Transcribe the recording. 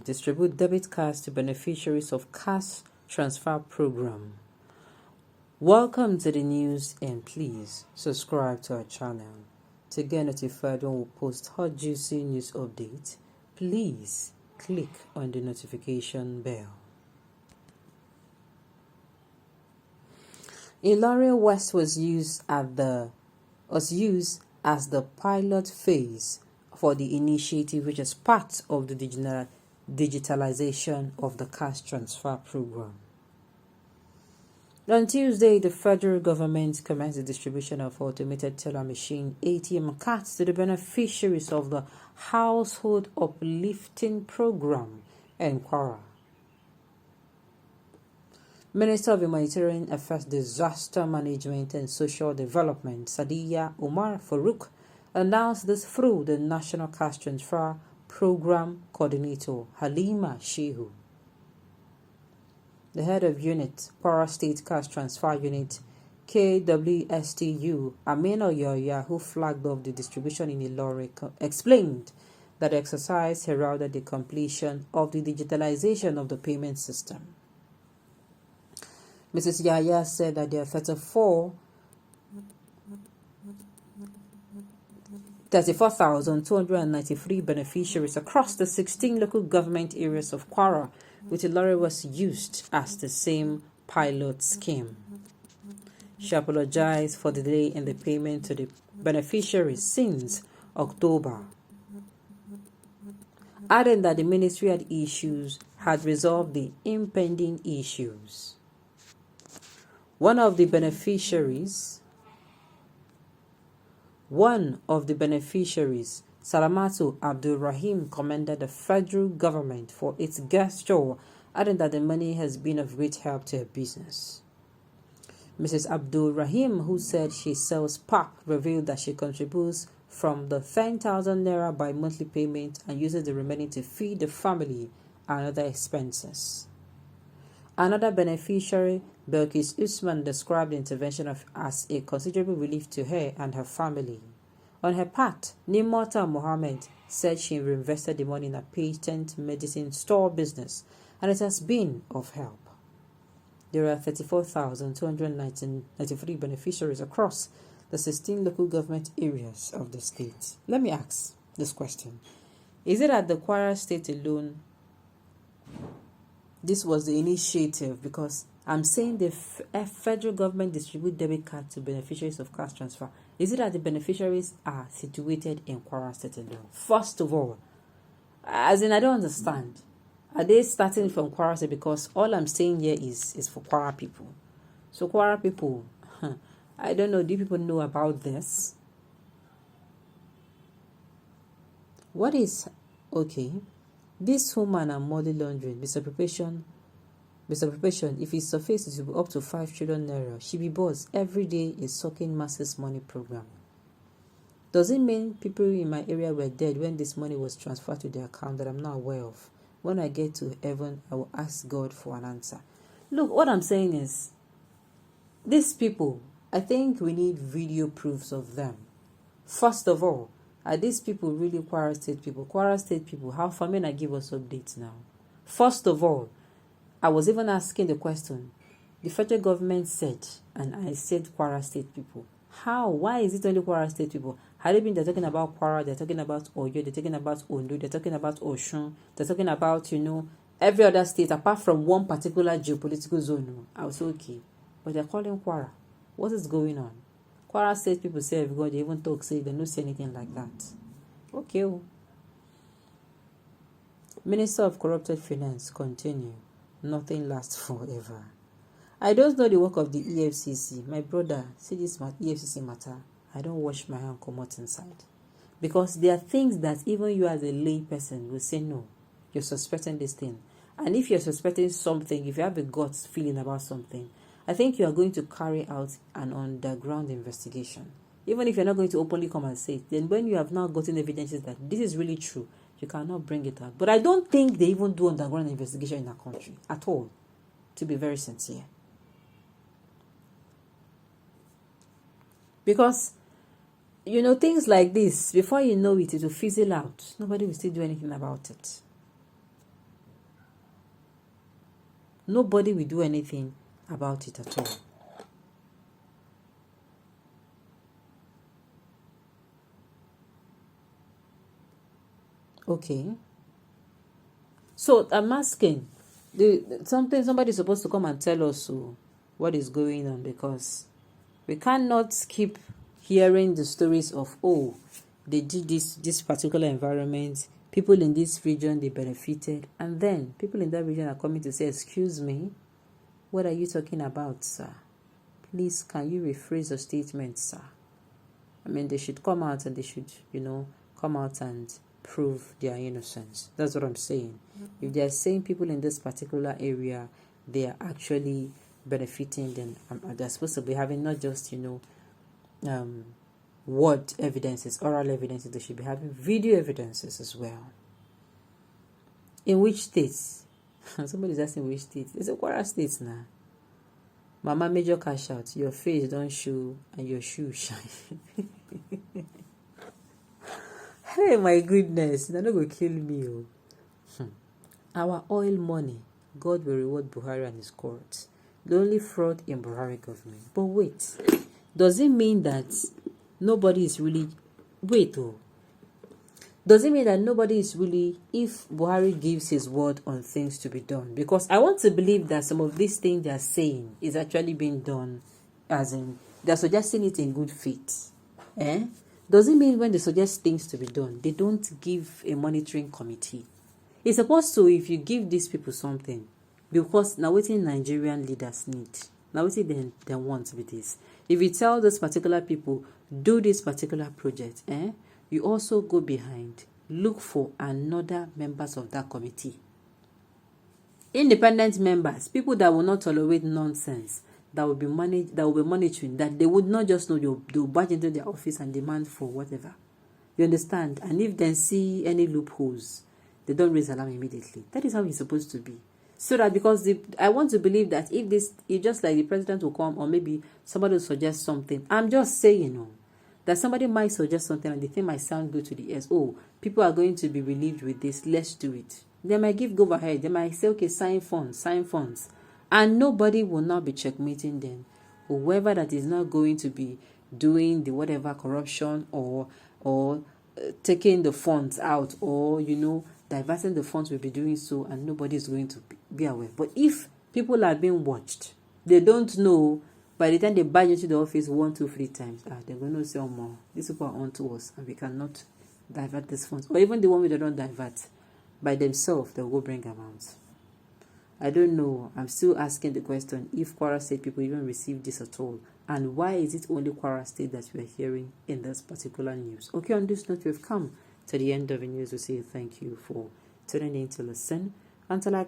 distribute debit cards to beneficiaries of cash transfer program. Welcome to the news, and please subscribe to our channel to get notified when we post hot juicy news updates. Please click on the notification bell. Ilorin West was used as the pilot phase for the initiative, which is part of the digitalization of the cash transfer program. On Tuesday, the federal government commenced the distribution of automated teller machine ATM cards to the beneficiaries of the Household Uplifting Program in Kwara. Minister of Humanitarian Affairs, Disaster Management and Social Development, Sadiya Umar Farouk, announced this through the National Cash Transfer Program Coordinator, Halima Shehu. The head of unit, Kwara State Cash Transfer Unit, KWSTU, Amina Yoya, who flagged off the distribution in Ilorin, explained that the exercise heralded the completion of the digitalization of the payment system. Mrs. Yaya said that there are 34,293 beneficiaries across the 16 local government areas of Kwara, which Ilorin was used as the same pilot scheme. She apologized for the delay in the payment to the beneficiaries since October, adding that the ministry had resolved the impending issues. One of the beneficiaries, Salamatu Abdul Rahim, commended the federal government for its gesture, adding that the money has been of great help to her business. Mrs. Abdul Rahim, who said she sells pap, revealed that she contributes from the 10,000 naira by monthly payment and uses the remaining to feed the family and other expenses. Another beneficiary, Belkis Usman, described the intervention as a considerable relief to her and her family. On her part, Nimota Mohammed said she reinvested the money in a patent medicine store business, and it has been of help. There are 34,293 beneficiaries across the 16 local government areas of the state. Let me ask this question. Is it at the Kwara State alone this was the initiative? Because I'm saying the federal government distribute debit cards to beneficiaries of cash transfer. Is it that the beneficiaries are situated in Kwara State alone? First of all, as in I don't understand. Are they starting from Kwara State? Because all I'm saying here is for Kwara people. So Kwara people, I don't know, do people know about this? What is, okay, this woman and money laundering, misappropriation, if it's surfaced, it will be up to 5 trillion naira. She be boss. Every day is sucking masses money program. Does it mean people in my area were dead when this money was transferred to their account that I'm not aware of? When I get to heaven, I will ask God for an answer. Look, what I'm saying is, these people, I think we need video proofs of them. First of all, are these people really Kwara State people? Kwara State people, how far? May I give us updates now? First of all, I was even asking the question. The federal government said, and I said Kwara State people. How? Why is it only Kwara State people? Had it been they're talking about Kwara, they're talking about Oyo, they're talking about Ondo, they're talking about Oshun, they're talking about, every other state apart from one particular geopolitical zone, I was okay. But they're calling Kwara. What is going on? Kwara State people say, God, they even talk, say they don't say anything like that. Okay. Minister of Corrupted Finance, continue. Nothing lasts forever. I don't know the work of the EFCC. My brother, see this EFCC matter. I don't wash my hand, come out inside. Because there are things that even you as a lay person will say, no, you're suspecting this thing. And if you're suspecting something, if you have a gut feeling about something, I think you are going to carry out an underground investigation. Even if you're not going to openly come and say it, then when you have now gotten evidences that this is really true, you cannot bring it out. But I don't think they even do underground investigation in our country at all, to be very sincere. Because, things like this, before you know it, it will fizzle out. Nobody will still do anything about it. Nobody will do anything about it at all. Okay. So I'm asking, somebody's supposed to come and tell us what is going on, because we cannot keep hearing the stories of, oh, they did this particular environment, people in this region, they benefited, and then people in that region are coming to say, excuse me, what are you talking about, sir? Please, can you rephrase your statement, sir? I mean, they should come out and they should, come out and prove their innocence. That's what I'm saying. If they are saying people in this particular area, they are actually benefiting, then they're supposed to be having not just, word evidences, oral evidences, they should be having video evidences as well. In which states? Somebody's asking which state. It's a Kwara state now. Mama major cash out. Your face don't show and your shoe shine. Hey, my goodness. They're not going to kill me. Our oil money, God will reward Buhari and his court. The only fraud in Buhari government. But wait, does it mean that nobody is really... Does it mean that nobody is really, if Buhari gives his word on things to be done? Because I want to believe that some of these things they are saying is actually being done, as in, they're suggesting it in good faith. Does it mean when they suggest things to be done, they don't give a monitoring committee? It's supposed to, if you give these people something, because now what Nigerian leaders need, now what they want with this. If you tell those particular people, do this particular project, you also go behind, look for another members of that committee. Independent members, people that will not tolerate nonsense, that will be monitoring, that they would not just know they'll barge into their office and demand for whatever. You understand? And if they see any loopholes, they don't raise alarm immediately. That is how it's supposed to be. So that, because I want to believe that if just like the president will come, or maybe somebody will suggest something. I'm just saying, that somebody might suggest something and the thing might sound good to the ears. Oh, people are going to be relieved with this. Let's do it. They might go ahead. They might say, okay, sign funds. And nobody will not be checkmating them. Whoever that is not going to be doing the whatever corruption or taking the funds out, or, diverting the funds will be doing so, and nobody is going to be aware. But if people are being watched, they don't know. By the time they barge into the office 1, 2, 3 times, they're going to say, oh, more. These people are onto us, and we cannot divert these funds. Or even the one we don't divert, by themselves, they'll go bring amounts. I don't know. I'm still asking the question if Kwara State people even receive this at all. And why is it only Kwara State that we are hearing in this particular news? Okay, on this note, we've come to the end of the news. We say thank you for tuning in to listen. Until I